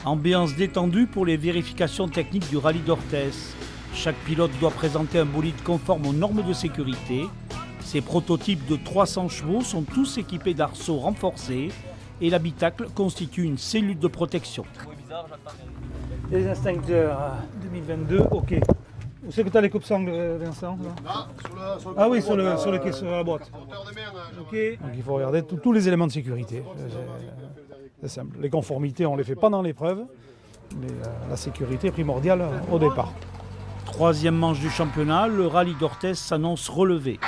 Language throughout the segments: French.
Ambiance détendue pour les vérifications techniques du rallye d'Orthez. Chaque pilote doit présenter un bolide conforme aux normes de sécurité. Ces prototypes de 300 chevaux sont tous équipés d'arceaux renforcés et l'habitacle constitue une cellule de protection. Les instincteurs 2022, ok. Où c'est que tu as les coupes-sangles, Vincent là, ah oui, sur le quai, sur la boîte. Ok. Donc il faut regarder tous les éléments de sécurité. C'est simple. Les conformités, on ne les fait pas dans l'épreuve, mais la sécurité est primordiale au départ. Troisième manche du championnat, le rallye d'Orthez s'annonce relevé.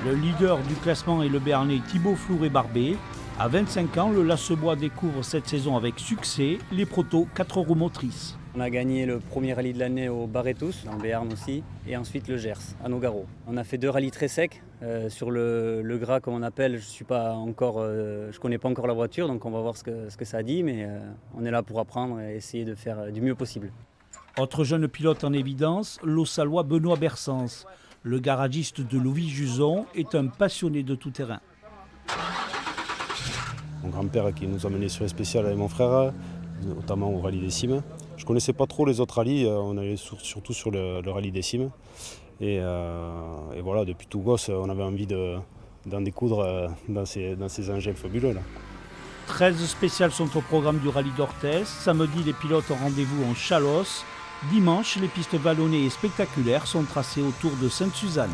Le leader du classement est le Béarnais Thibaut Flouret-Barbet. À 25 ans, le Lassebois découvre cette saison avec succès les protos 4 roues motrices. On a gagné le premier rallye de l'année au Barretous, dans le Béarn aussi, et ensuite le Gers, à Nogaro. On a fait 2 rallyes très secs. Sur le gras, comme on appelle, je connais pas encore la voiture, donc on va voir ce que ça dit, mais on est là pour apprendre et essayer de faire du mieux possible. Autre jeune pilote en évidence, l'Ossalois Benoît Bersens. Le garagiste de Louis Juson est un passionné de tout-terrain. Mon grand-père qui nous a menés sur les spéciales avec mon frère, notamment au rallye des Cimes. Je ne connaissais pas trop les autres rallyes, on allait surtout sur le rallye des Cimes. Et voilà, depuis tout gosse, on avait envie d'en découdre dans ces engins fabuleux là. 13 spéciales sont au programme du rallye d'Orthez. Samedi, les pilotes ont rendez-vous en Chalosse. Dimanche, les pistes vallonnées et spectaculaires sont tracées autour de Sainte-Suzanne.